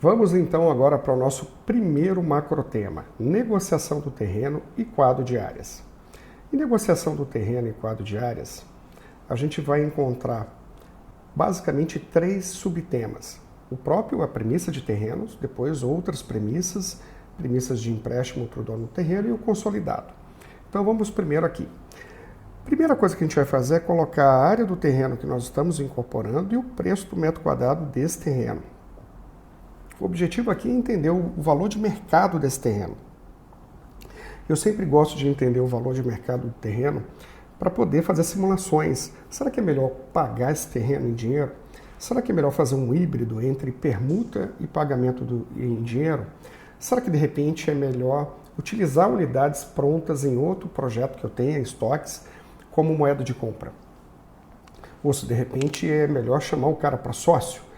Vamos então agora para o nosso primeiro macrotema, negociação do terreno e quadro de áreas. Em negociação do terreno e quadro de áreas, a gente vai encontrar basicamente 3 subtemas. O próprio, a premissa de terrenos, depois outras premissas de empréstimo para o dono do terreno e o consolidado. Então vamos primeiro aqui. Primeira coisa que a gente vai fazer é colocar a área do terreno que nós estamos incorporando e o preço do metro quadrado desse terreno. O objetivo aqui é entender o valor de mercado desse terreno. Eu sempre gosto de entender o valor de mercado do terreno para poder fazer simulações. Será que é melhor pagar esse terreno em dinheiro? Será que é melhor fazer um híbrido entre permuta e pagamento em dinheiro? Será que de repente é melhor utilizar unidades prontas em outro projeto que eu tenha, estoques, como moeda de compra? Ou se de repente é melhor chamar o cara para sócio?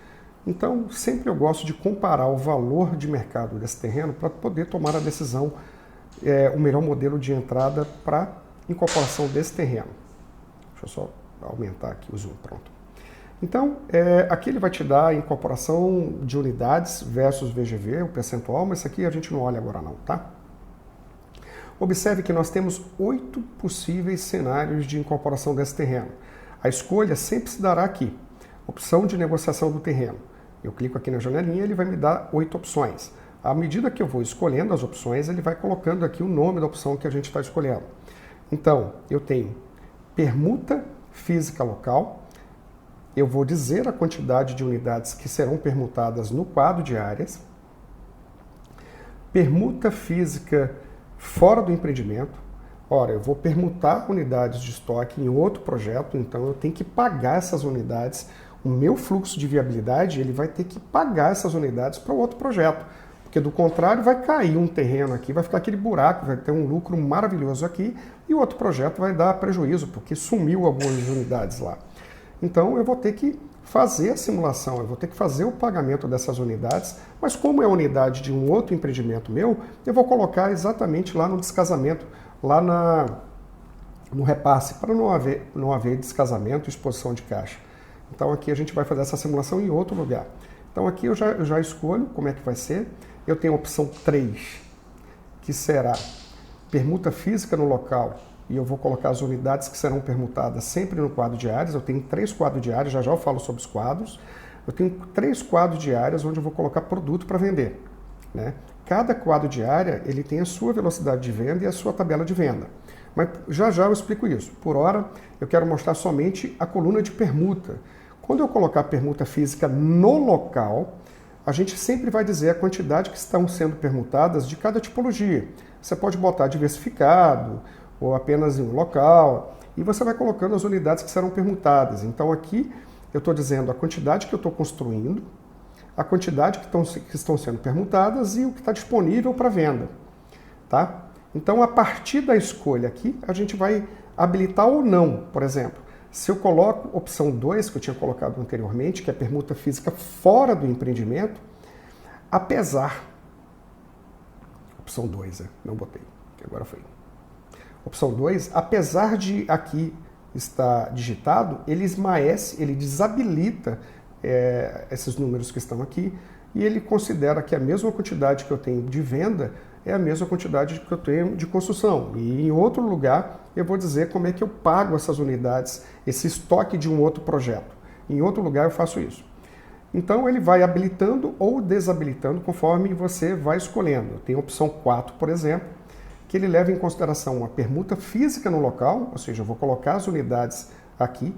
Então, sempre eu gosto de comparar o valor de mercado desse terreno para poder tomar a decisão, o melhor modelo de entrada para incorporação desse terreno. Deixa eu só aumentar aqui o zoom, pronto. Então, aqui ele vai te dar a incorporação de unidades versus VGV, o percentual, mas isso aqui a gente não olha agora não, tá? Observe que nós temos 8 possíveis cenários de incorporação desse terreno. A escolha sempre se dará aqui. Opção de negociação do terreno. Eu clico aqui na janelinha e ele vai me dar 8 opções. À medida que eu vou escolhendo as opções, ele vai colocando aqui o nome da opção que a gente está escolhendo. Então, eu tenho permuta física local. Eu vou dizer a quantidade de unidades que serão permutadas no quadro de áreas. Permuta física fora do empreendimento. Ora, eu vou permutar unidades de estoque em outro projeto, então eu tenho que pagar essas unidades. O meu fluxo de viabilidade, ele vai ter que pagar essas unidades para outro projeto. Porque do contrário, vai cair um terreno aqui, vai ficar aquele buraco, vai ter um lucro maravilhoso aqui, e o outro projeto vai dar prejuízo, porque sumiu algumas unidades lá. Então eu vou ter que fazer a simulação, eu vou ter que fazer o pagamento dessas unidades, mas como é unidade de um outro empreendimento meu, eu vou colocar exatamente lá no descasamento, lá no repasse, para não haver descasamento e exposição de caixa. Então aqui a gente vai fazer essa simulação em outro lugar. Então aqui eu já escolho como é que vai ser. Eu tenho a opção 3, que será permuta física no local, e eu vou colocar as unidades que serão permutadas sempre no quadro de áreas. Eu tenho 3 quadros de áreas, já eu falo sobre os quadros. Eu tenho 3 quadros de áreas onde eu vou colocar produto para vender, né? Cada quadro de área ele tem a sua velocidade de venda e a sua tabela de venda. Mas já eu explico isso. Por hora, eu quero mostrar somente a coluna de permuta. Quando eu colocar a permuta física no local, a gente sempre vai dizer a quantidade que estão sendo permutadas de cada tipologia. Você pode botar diversificado ou apenas em um local, e você vai colocando as unidades que serão permutadas. Então aqui eu estou dizendo a quantidade que eu estou construindo, a quantidade que estão sendo permutadas e o que está disponível para venda, tá? Então, a partir da escolha aqui, a gente vai habilitar ou não. Por exemplo, se eu coloco opção 2, que eu tinha colocado anteriormente, que é permuta física fora do empreendimento, apesar... Opção 2, não botei, que agora foi. Opção 2, apesar de aqui estar digitado, ele esmaece, ele desabilita esses números que estão aqui, e ele considera que a mesma quantidade que eu tenho de venda é a mesma quantidade que eu tenho de construção. E em outro lugar, eu vou dizer como é que eu pago essas unidades, esse estoque de um outro projeto. Em outro lugar eu faço isso. Então ele vai habilitando ou desabilitando conforme você vai escolhendo. Tem a opção 4, por exemplo, que ele leva em consideração a permuta física no local, ou seja, eu vou colocar as unidades aqui.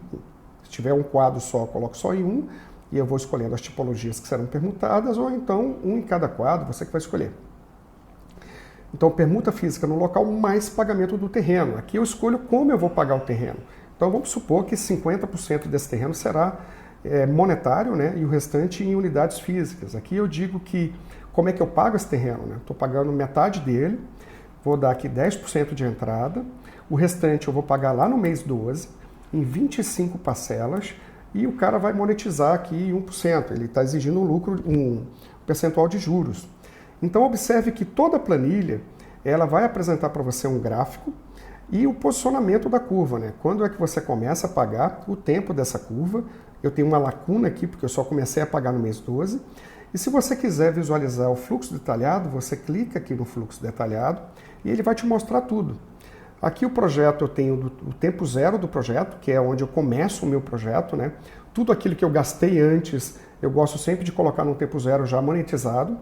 Se tiver um quadro só, eu coloco só em um, e eu vou escolhendo as tipologias que serão permutadas, ou então um em cada quadro, você que vai escolher. Então, permuta física no local mais pagamento do terreno. Aqui eu escolho como eu vou pagar o terreno. Então, vamos supor que 50% desse terreno será monetário, né, e o restante em unidades físicas. Aqui eu digo que como é que eu pago esse terreno, né? Estou pagando metade dele, vou dar aqui 10% de entrada, o restante eu vou pagar lá no mês 12, em 25 parcelas, e o cara vai monetizar aqui 1%. Ele está exigindo um lucro, um percentual de juros. Então observe que toda a planilha ela vai apresentar para você um gráfico e o posicionamento da curva, né? Quando é que você começa a pagar, o tempo dessa curva eu tenho uma lacuna aqui, porque eu só comecei a pagar no mês 12. E se você quiser visualizar o fluxo detalhado, você clica aqui no fluxo detalhado e ele vai te mostrar tudo. Aqui o projeto eu tenho o tempo zero do projeto, que é onde eu começo o meu projeto, né? Tudo aquilo que eu gastei antes, eu gosto sempre de colocar no tempo zero já monetizado.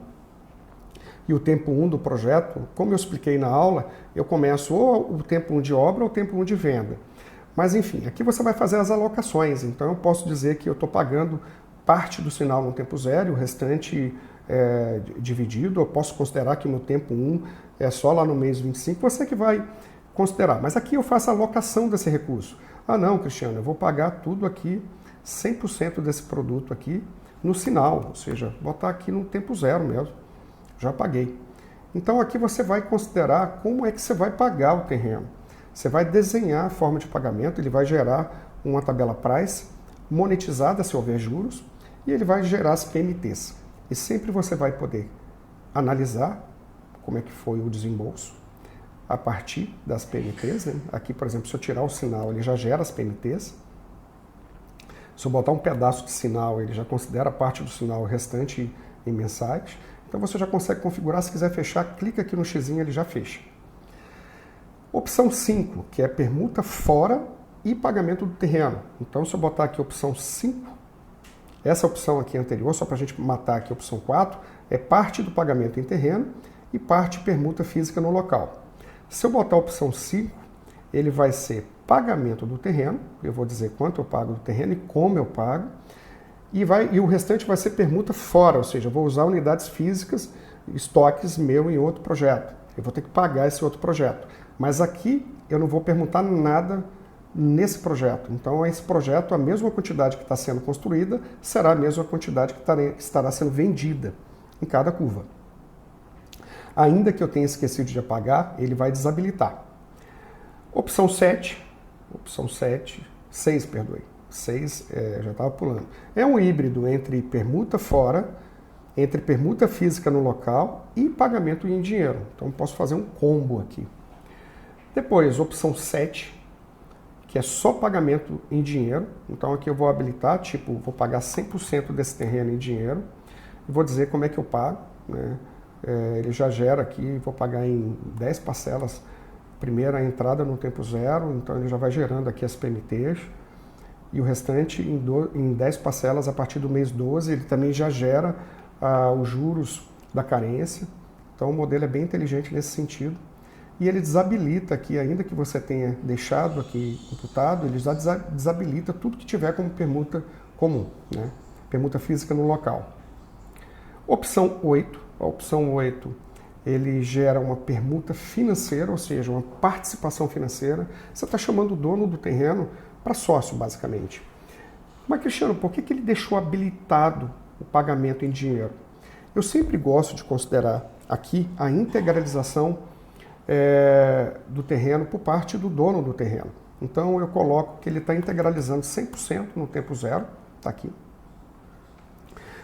E o tempo 1 do projeto, como eu expliquei na aula, eu começo ou o tempo 1 de obra ou o tempo 1 de venda. Mas enfim, aqui você vai fazer as alocações, então eu posso dizer que eu estou pagando parte do sinal no tempo zero, o restante dividido, eu posso considerar que no tempo 1 é só lá no mês 25, você que vai considerar. Mas aqui eu faço a alocação desse recurso. Ah não, Cristiano, eu vou pagar tudo aqui, 100% desse produto aqui no sinal, ou seja, botar aqui no tempo zero mesmo, já paguei. Então aqui você vai considerar como é que você vai pagar o terreno. Você vai desenhar a forma de pagamento, ele vai gerar uma tabela price monetizada se houver juros e ele vai gerar as PMTs. E sempre você vai poder analisar como é que foi o desembolso a partir das PMTs. Né? Aqui, por exemplo, se eu tirar o sinal, ele já gera as PMTs. Se eu botar um pedaço de sinal, ele já considera parte do sinal o restante em mensais. Então você já consegue configurar, se quiser fechar, clica aqui no xizinho, ele já fecha. Opção 5, que é permuta fora e pagamento do terreno. Então, se eu botar aqui a opção 5, essa opção aqui anterior, só para a gente matar aqui a opção 4, é parte do pagamento em terreno e parte permuta física no local. Se eu botar a opção 5, ele vai ser pagamento do terreno, eu vou dizer quanto eu pago do terreno e como eu pago, e o restante vai ser permuta fora, ou seja, eu vou usar unidades físicas, estoques meu em outro projeto. Eu vou ter que pagar esse outro projeto. Mas aqui eu não vou permutar nada nesse projeto. Então, esse projeto, a mesma quantidade que está sendo construída, será a mesma quantidade que estará sendo vendida em cada curva. Ainda que eu tenha esquecido de apagar, ele vai desabilitar. Opção 6, perdoe. 6, já estava pulando. É um híbrido entre permuta fora, entre permuta física no local e pagamento em dinheiro. Então, posso fazer um combo aqui. Depois, opção 7, que é só pagamento em dinheiro. Então aqui eu vou habilitar, tipo, vou pagar 100% desse terreno em dinheiro. E vou dizer como é que eu pago. Né? Ele já gera aqui, vou pagar em 10 parcelas. Primeira entrada no tempo zero, então ele já vai gerando aqui as PMTs. E o restante em 10 parcelas a partir do mês 12, ele também já gera os juros da carência. Então o modelo é bem inteligente nesse sentido. E ele desabilita aqui, ainda que você tenha deixado aqui imputado, ele já desabilita tudo que tiver como permuta comum, né? Permuta física no local. Opção 8, a opção 8, ele gera uma permuta financeira, ou seja, uma participação financeira. Você está chamando o dono do terreno para sócio, basicamente. Mas, Cristiano, por que ele deixou habilitado o pagamento em dinheiro? Eu sempre gosto de considerar aqui a integralização do terreno por parte do dono do terreno. Então eu coloco que ele está integralizando 100% no tempo zero, está aqui.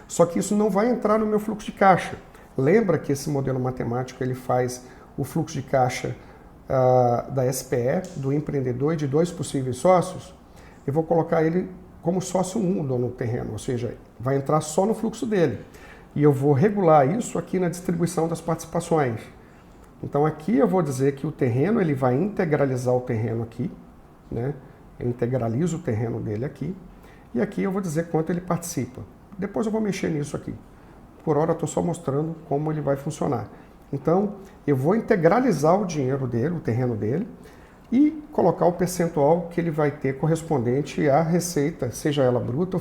Só que isso não vai entrar no meu fluxo de caixa. Lembra que esse modelo matemático ele faz o fluxo de caixa da SPE, do empreendedor e de 2 possíveis sócios? Eu vou colocar ele como sócio 1, o dono do terreno, ou seja, vai entrar só no fluxo dele. E eu vou regular isso aqui na distribuição das participações. Então aqui eu vou dizer que o terreno, ele vai integralizar o terreno aqui, né? Eu integralizo o terreno dele aqui, e aqui eu vou dizer quanto ele participa. Depois eu vou mexer nisso aqui. Por hora eu estou só mostrando como ele vai funcionar. Então eu vou integralizar o dinheiro dele, o terreno dele, e colocar o percentual que ele vai ter correspondente à receita, seja ela bruta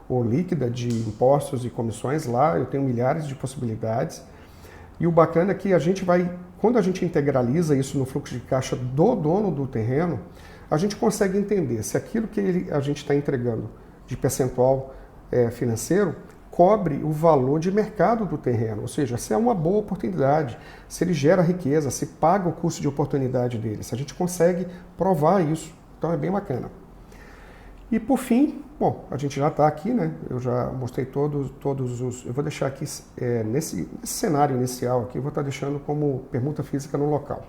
ou líquida, de impostos e comissões. Lá eu tenho milhares de possibilidades. E o bacana é que a gente vai, quando a gente integraliza isso no fluxo de caixa do dono do terreno, a gente consegue entender se aquilo que a gente está entregando de percentual financeiro cobre o valor de mercado do terreno, ou seja, se é uma boa oportunidade, se ele gera riqueza, se paga o custo de oportunidade dele, se a gente consegue provar isso. Então é bem bacana. E por fim, bom, a gente já está aqui, né? Eu já mostrei todos os... Eu vou deixar aqui, nesse cenário inicial aqui, eu vou estar deixando como permuta física no local.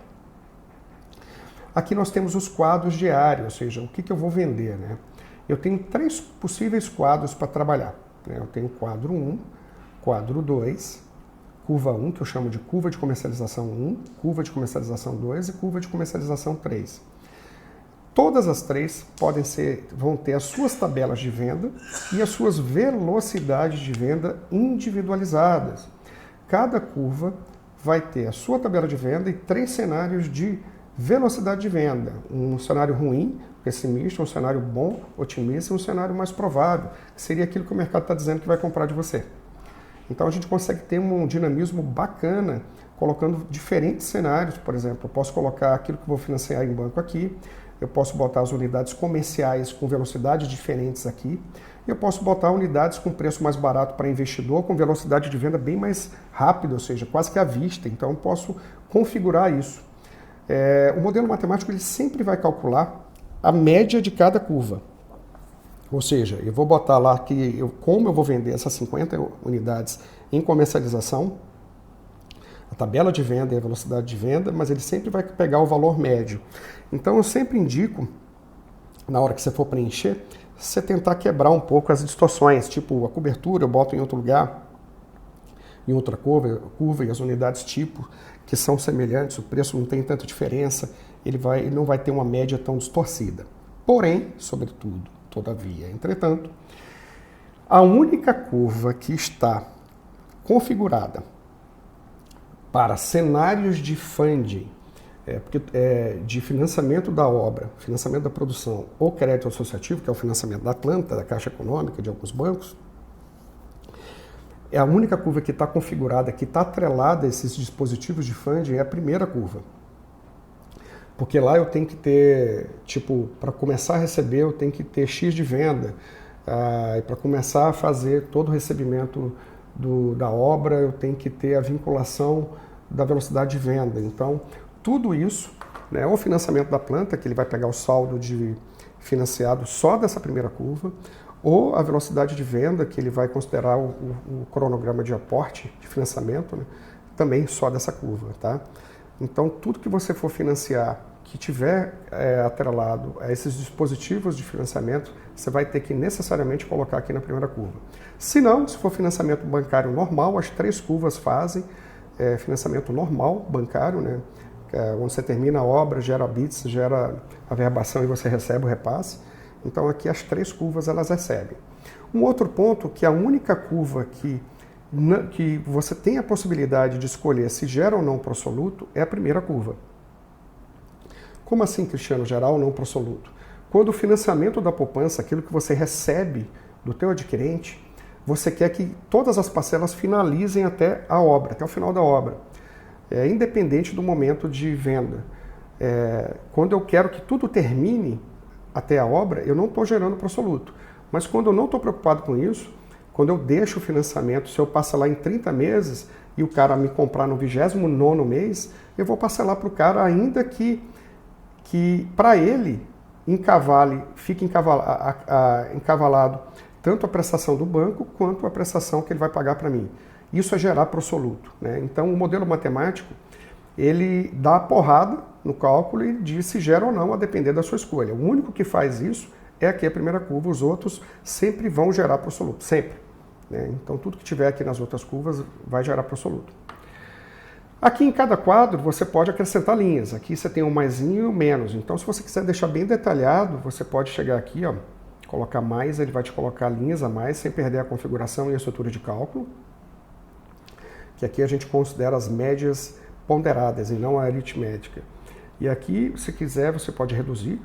Aqui nós temos os quadros diários, ou seja, o que eu vou vender, né? eu tenho 3 possíveis quadros para trabalhar. Né? Eu tenho quadro 1, quadro 2, curva 1, que eu chamo de curva de comercialização 1, curva de comercialização 2 e curva de comercialização 3. Todas as 3 vão ter as suas tabelas de venda e as suas velocidades de venda individualizadas. Cada curva vai ter a sua tabela de venda e 3 cenários de velocidade de venda. Um cenário ruim, pessimista, um cenário bom, otimista e um cenário mais provável, que seria aquilo que o mercado está dizendo que vai comprar de você. Então a gente consegue ter um dinamismo bacana colocando diferentes cenários. Por exemplo, eu posso colocar aquilo que vou financiar em banco aqui, eu posso botar as unidades comerciais com velocidades diferentes aqui, e eu posso botar unidades com preço mais barato para investidor, com velocidade de venda bem mais rápida, ou seja, quase que à vista. Então eu posso configurar isso. O modelo matemático ele sempre vai calcular a média de cada curva. Ou seja, eu vou botar lá como eu vou vender essas 50 unidades em comercialização, a tabela de venda e a velocidade de venda, mas ele sempre vai pegar o valor médio. Então eu sempre indico, na hora que você for preencher, você tentar quebrar um pouco as distorções, tipo a cobertura eu boto em outro lugar, em outra curva e as unidades tipo, que são semelhantes, o preço não tem tanta diferença, ele não vai ter uma média tão distorcida. Porém, sobretudo, todavia, entretanto, a única curva que está configurada para cenários de funding, de financiamento da obra, financiamento da produção ou crédito associativo, que é o financiamento da Atlanta, da Caixa Econômica, de alguns bancos, a única curva que está configurada, que está atrelada a esses dispositivos de funding é a primeira curva. Porque lá eu tenho que ter, para começar a receber, eu tenho que ter X de venda. E para começar a fazer todo o recebimento da obra, eu tenho que ter a vinculação da velocidade de venda. Então, tudo isso, né, o financiamento da planta, que ele vai pegar o saldo de financiado só dessa primeira curva, ou a velocidade de venda, que ele vai considerar o cronograma de aporte de financiamento, né, também só dessa curva. Tá? Então, tudo que você for financiar que tiver atrelado a esses dispositivos de financiamento, você vai ter que necessariamente colocar aqui na primeira curva. Se não, se for financiamento bancário normal, as 3 curvas fazem financiamento normal bancário, né? Onde você termina a obra, gera a bits, gera a verbação e você recebe o repasse. Então aqui as 3 curvas elas recebem. Um outro ponto, que a única curva que você tem a possibilidade de escolher se gera ou não prosoluto é a primeira curva. Como assim, Cristiano, gerar ou não prosoluto? Quando o financiamento da poupança, aquilo que você recebe do teu adquirente, você quer que todas as parcelas finalizem até a obra, até o final da obra, independente do momento de venda. Quando eu quero que tudo termine até a obra, eu não estou gerando prosoluto. Mas quando eu não estou preocupado com isso, quando eu deixo o financiamento, se eu parcelar em 30 meses e o cara me comprar no 29º mês, eu vou parcelar para o cara ainda que para ele fique encavalado tanto a prestação do banco quanto a prestação que ele vai pagar para mim. Isso é gerar prosoluto, né? Então o modelo matemático ele dá a porrada no cálculo e diz se gera ou não a depender da sua escolha. O único que faz isso é aqui a primeira curva, os outros sempre vão gerar prosoluto, sempre. Né? Então tudo que tiver aqui nas outras curvas vai gerar prosoluto. Aqui em cada quadro você pode acrescentar linhas. Aqui você tem um maisinho e um menos. Então se você quiser deixar bem detalhado, você pode chegar aqui, ó, colocar mais, ele vai te colocar linhas a mais, sem perder a configuração e a estrutura de cálculo. Que aqui a gente considera as médias ponderadas e não a aritmética. E aqui, se quiser, você pode reduzir.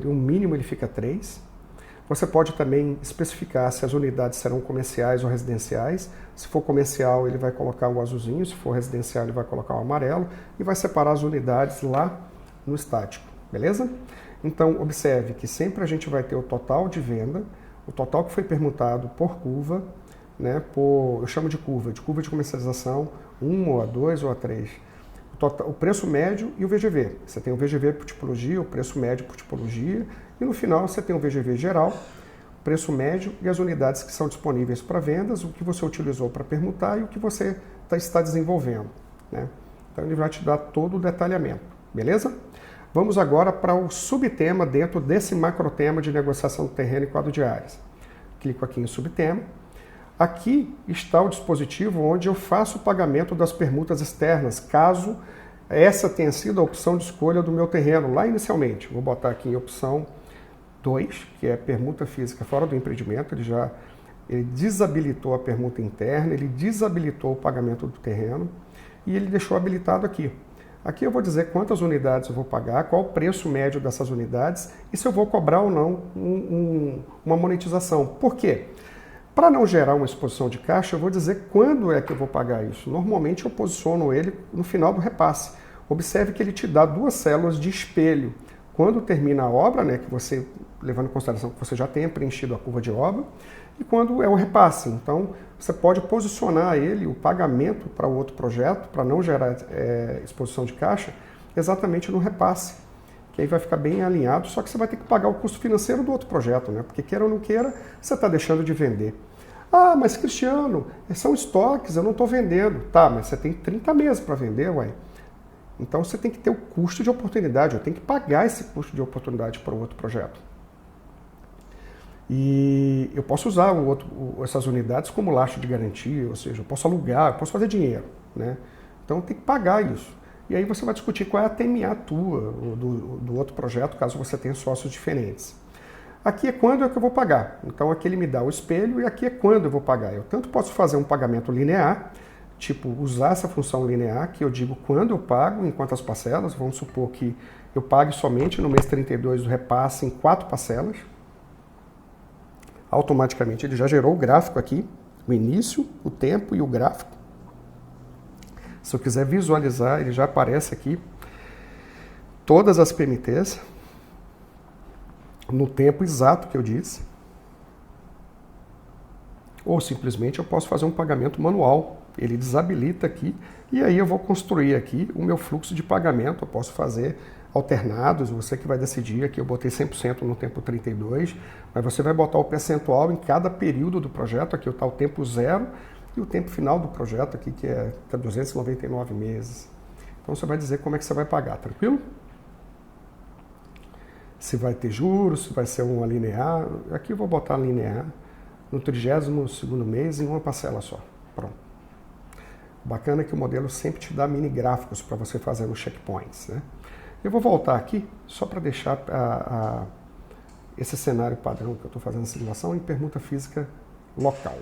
O mínimo ele fica 3. Você pode também especificar se as unidades serão comerciais ou residenciais. Se for comercial, ele vai colocar o azulzinho. Se for residencial, ele vai colocar o amarelo. E vai separar as unidades lá no estático. Beleza? Então, observe que sempre a gente vai ter o total de venda, o total que foi permutado por curva, né, eu chamo de curva de comercialização, 1 ou a 2 ou a 3. O preço médio e o VGV. Você tem o VGV por tipologia, o preço médio por tipologia, e no final você tem o VGV geral, o preço médio e as unidades que são disponíveis para vendas, o que você utilizou para permutar e o que você está desenvolvendo. Né? Então ele vai te dar todo o detalhamento, beleza? Vamos agora para o subtema dentro desse macrotema de negociação do terreno e quadro de áreas. Clico aqui em subtema. Aqui está o dispositivo onde eu faço o pagamento das permutas externas, caso essa tenha sido a opção de escolha do meu terreno lá inicialmente. Vou botar aqui em opção 2, que é permuta física fora do empreendimento. Ele desabilitou a permuta interna, ele desabilitou o pagamento do terreno e ele deixou habilitado aqui. Aqui eu vou dizer quantas unidades eu vou pagar, qual o preço médio dessas unidades e se eu vou cobrar ou não uma monetização. Por quê? Para não gerar uma exposição de caixa, eu vou dizer quando é que eu vou pagar isso. Normalmente eu posiciono ele no final do repasse. Observe que ele te dá 2 células de espelho. Quando termina a obra, né, que você, levando em consideração que você já tenha preenchido a curva de obra, e quando é o repasse. Então, você pode posicionar ele, o pagamento para o outro projeto, para não gerar exposição de caixa, exatamente no repasse. Que aí vai ficar bem alinhado, só que você vai ter que pagar o custo financeiro do outro projeto, né? Porque queira ou não queira, você está deixando de vender. Ah, mas Cristiano, são estoques, eu não estou vendendo. Tá, mas você tem 30 meses para vender, ué. Então você tem que ter o custo de oportunidade, eu tenho que pagar esse custo de oportunidade para o outro projeto. E eu posso usar essas unidades como lastro de garantia, ou seja, eu posso alugar, eu posso fazer dinheiro, né? Então tem que pagar isso. E aí você vai discutir qual é a TMA tua, do outro projeto, caso você tenha sócios diferentes. Aqui é quando é que eu vou pagar. Então aqui ele me dá o espelho e aqui é quando eu vou pagar. Eu tanto posso fazer um pagamento linear, tipo usar essa função linear, que eu digo quando eu pago, em quantas parcelas. Vamos supor que eu pague somente no mês 32 do repasse em 4 parcelas. Automaticamente ele já gerou o gráfico aqui, o início, o tempo e o gráfico. Se eu quiser visualizar, ele já aparece aqui todas as PMTs no tempo exato que eu disse. Ou simplesmente eu posso fazer um pagamento manual. Ele desabilita aqui e aí eu vou construir aqui o meu fluxo de pagamento. Eu posso fazer alternados, você que vai decidir. Aqui eu botei 100% no tempo 32, mas você vai botar o percentual em cada período do projeto. Aqui está o tempo 0 e o tempo final do projeto aqui, que é 299 meses. Então você vai dizer como é que você vai pagar, tranquilo? Se vai ter juros, se vai ser uma linear. Aqui eu vou botar linear no 32º mês em uma parcela só. Pronto. Bacana que o modelo sempre te dá mini gráficos para você fazer nos checkpoints, né? Eu vou voltar aqui só para deixar esse cenário padrão que eu estou fazendo a simulação em permuta física local.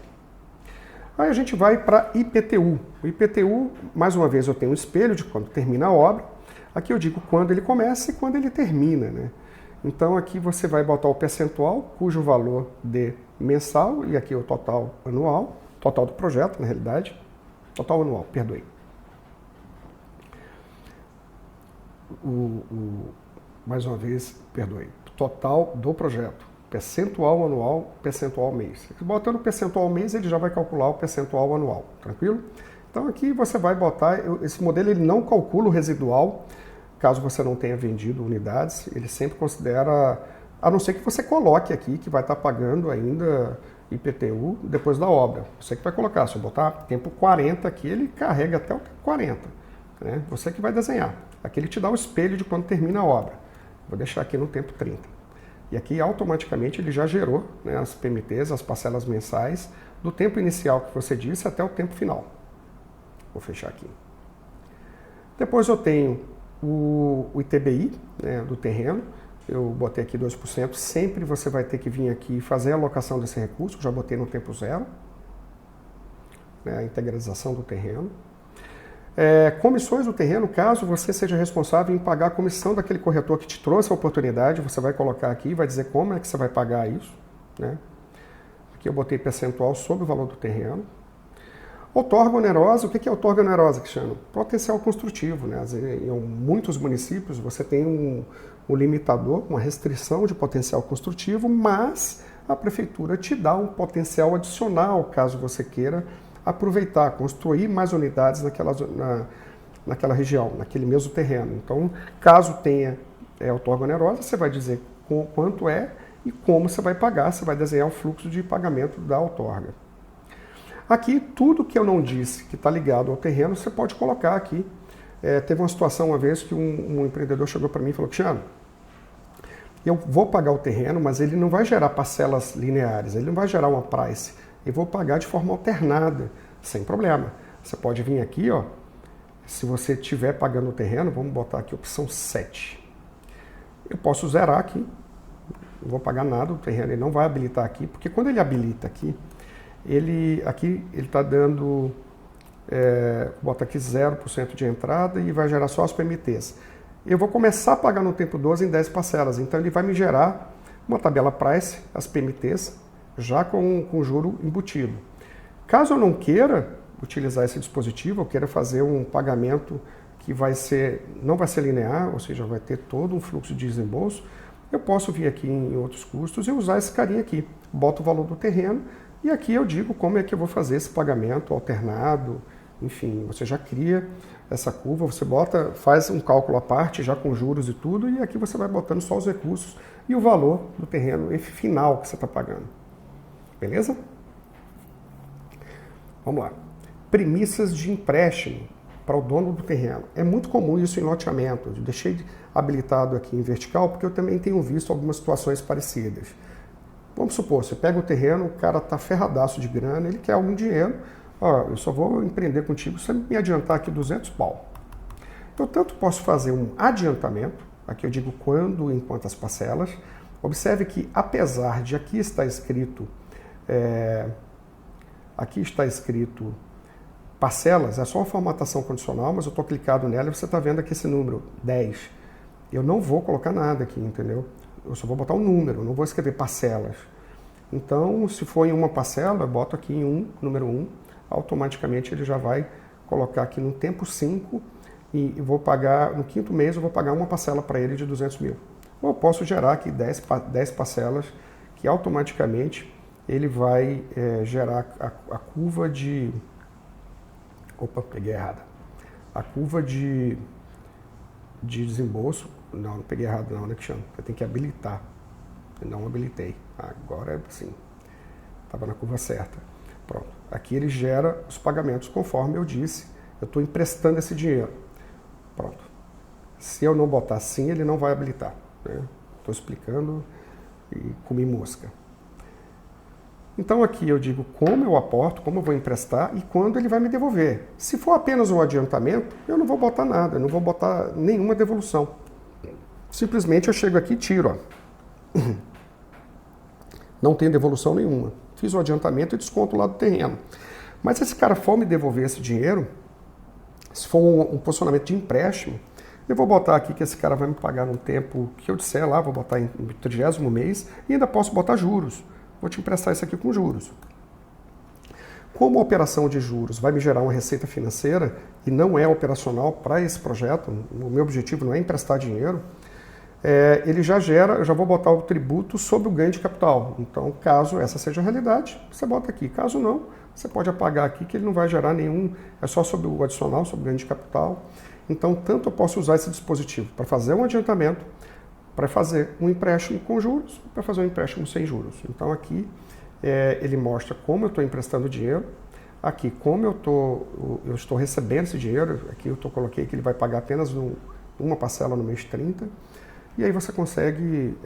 Aí a gente vai para IPTU. O IPTU, mais uma vez, eu tenho um espelho de quando termina a obra. Aqui eu digo quando ele começa e quando ele termina, né? Então aqui você vai botar o percentual, cujo valor de mensal, e aqui o total anual, total do projeto, na realidade, total anual, perdoe. Mais uma vez, perdoe, total do projeto, percentual anual, percentual mês. Botando o percentual mês, ele já vai calcular o percentual anual, tranquilo? Então aqui você vai botar, esse modelo ele não calcula o residual, caso você não tenha vendido unidades, ele sempre considera, a não ser que você coloque aqui que vai estar pagando ainda IPTU depois da obra. Você que vai colocar, se eu botar tempo 40 aqui, ele carrega até o tempo 40. Né? Você que vai desenhar. Aqui ele te dá o espelho de quando termina a obra. Vou deixar aqui no tempo 30. E aqui automaticamente ele já gerou, né, as PMTs, as parcelas mensais, do tempo inicial que você disse até o tempo final. Vou fechar aqui. Depois eu tenho o ITBI, né, do terreno. Eu botei aqui 2%. Sempre você vai ter que vir aqui e fazer a alocação desse recurso. Já botei no tempo 0. Né, a integralização do terreno. Comissões do terreno, caso você seja responsável em pagar a comissão daquele corretor que te trouxe a oportunidade, você vai colocar aqui e vai dizer como é que você vai pagar isso. Né? Aqui eu botei percentual sobre o valor do terreno. Outorga onerosa, o que é outorga onerosa, Cristiano? Potencial construtivo. Né? Em muitos municípios você tem um limitador, uma restrição de potencial construtivo, mas a prefeitura te dá um potencial adicional, caso você queira aproveitar, construir mais unidades naquela região, naquele mesmo terreno. Então, caso tenha outorga onerosa, você vai dizer quanto é e como você vai pagar, você vai desenhar o fluxo de pagamento da outorga. Aqui, tudo que eu não disse que está ligado ao terreno, você pode colocar aqui Teve uma situação uma vez que um empreendedor chegou para mim e falou: Cristiano, eu vou pagar o terreno, mas ele não vai gerar parcelas lineares, ele não vai gerar uma price. Eu vou pagar de forma alternada, sem problema. Você pode vir aqui, ó, se você estiver pagando o terreno, vamos botar aqui opção 7. Eu posso zerar aqui, não vou pagar nada, o terreno ele não vai habilitar aqui, porque quando ele habilita aqui ele está dando, bota aqui 0% de entrada e vai gerar só as PMTs. Eu vou começar a pagar no tempo 12 em 10 parcelas, então ele vai me gerar uma tabela price, as PMTs, já com juro embutido. Caso eu não queira utilizar esse dispositivo, eu queira fazer um pagamento que não vai ser linear, ou seja, vai ter todo um fluxo de desembolso, eu posso vir aqui em outros custos e usar esse carinha aqui. Boto o valor do terreno e aqui eu digo como é que eu vou fazer esse pagamento alternado, enfim, você já cria essa curva, você faz um cálculo à parte, já com juros e tudo, e aqui você vai botando só os recursos e o valor do terreno final que você está pagando. Beleza? Vamos lá. Premissas de empréstimo para o dono do terreno. É muito comum isso em loteamento. Eu deixei habilitado aqui em vertical porque eu também tenho visto algumas situações parecidas. Vamos supor, você pega o terreno, o cara está ferradaço de grana, ele quer algum dinheiro, eu só vou empreender contigo se você me adiantar aqui 200 pau. Eu tanto posso fazer um adiantamento, aqui eu digo quando e em quantas parcelas. Observe que apesar de aqui está escrito parcelas, é só uma formatação condicional, mas eu estou clicado nela e você está vendo aqui esse número, 10. Eu não vou colocar nada aqui, entendeu? Eu só vou botar um número, não vou escrever parcelas. Então, se for em uma parcela, eu boto aqui em número 1, automaticamente ele já vai colocar aqui no tempo 5 e eu vou pagar, no quinto mês eu vou pagar uma parcela para ele de 200 mil. Ou eu posso gerar aqui 10 parcelas que automaticamente ele vai gerar a curva de... Opa, peguei errada. A curva de desembolso... Não peguei errado não, né, que chama? Eu tenho que habilitar. Eu não habilitei. Agora sim. Estava na curva certa. Pronto. Aqui ele gera os pagamentos conforme eu disse. Eu estou emprestando esse dinheiro. Pronto. Se eu não botar sim, ele não vai habilitar. Estou explicando e comi mosca. Então aqui eu digo como eu aporto, como eu vou emprestar e quando ele vai me devolver. Se for apenas um adiantamento, eu não vou botar nada, eu não vou botar nenhuma devolução. Simplesmente eu chego aqui e tiro. Ó. Não tem devolução nenhuma. Fiz o adiantamento e desconto lá do terreno. Mas se esse cara for me devolver esse dinheiro, se for um posicionamento de empréstimo, eu vou botar aqui que esse cara vai me pagar no tempo que eu disser lá, vou botar em 30º mês e ainda posso botar juros. Vou te emprestar isso aqui com juros. Como a operação de juros vai me gerar uma receita financeira e não é operacional para esse projeto, o meu objetivo não é emprestar dinheiro, ele já gera, eu já vou botar o tributo sobre o ganho de capital. Então, caso essa seja a realidade, você bota aqui. Caso não, você pode apagar aqui que ele não vai gerar nenhum, é só sobre o adicional, sobre o ganho de capital. Então, tanto eu posso usar esse dispositivo para fazer um adiantamento, para fazer um empréstimo com juros, para fazer um empréstimo sem juros. Então, aqui ele mostra como eu estou emprestando dinheiro, aqui como eu estou recebendo esse dinheiro, aqui eu coloquei que ele vai pagar apenas uma parcela no mês 30, e aí você consegue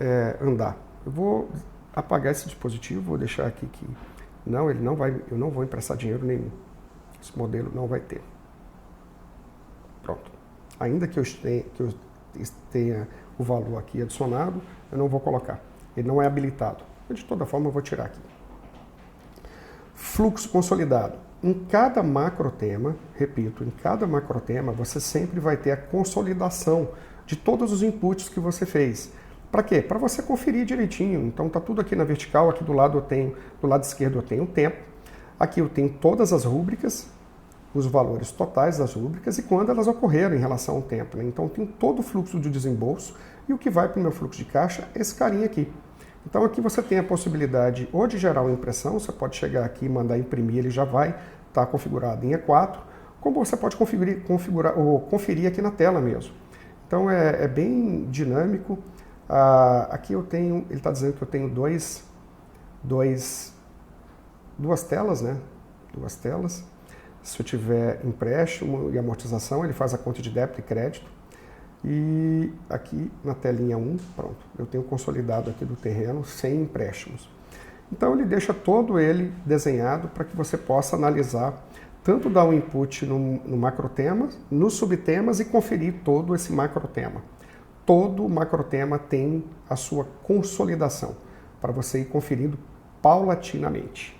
andar. Eu vou apagar esse dispositivo, vou deixar aqui que eu não vou emprestar dinheiro nenhum. Esse modelo não vai ter. Pronto. Ainda que eu tenha o valor aqui adicionado, eu não vou colocar. Ele não é habilitado. De toda forma, eu vou tirar aqui. Fluxo consolidado. Em cada macrotema, repito, em cada macrotema, você sempre vai ter a consolidação de todos os inputs que você fez. Para quê? Para você conferir direitinho. Então tá tudo aqui na vertical, aqui do lado esquerdo eu tenho o tempo, aqui eu tenho todas as rúbricas, os valores totais das rúbricas e quando elas ocorreram em relação ao tempo. Né? Então eu tenho todo o fluxo de desembolso e o que vai para o meu fluxo de caixa é esse carinha aqui. Então aqui você tem a possibilidade ou de gerar uma impressão, você pode chegar aqui e mandar imprimir, ele já vai estar configurado em E4, como você pode configurar ou conferir aqui na tela mesmo. Então é bem dinâmico. Aqui eu tenho, ele está dizendo que eu tenho duas telas, né? Duas telas. Se eu tiver empréstimo e amortização, ele faz a conta de débito e crédito. E aqui na telinha 1, pronto, eu tenho consolidado aqui do terreno sem empréstimos. Então ele deixa todo ele desenhado para que você possa analisar, tanto dar um input no macrotema, nos subtemas e conferir todo esse macrotema. Todo macrotema tem a sua consolidação, para você ir conferindo paulatinamente.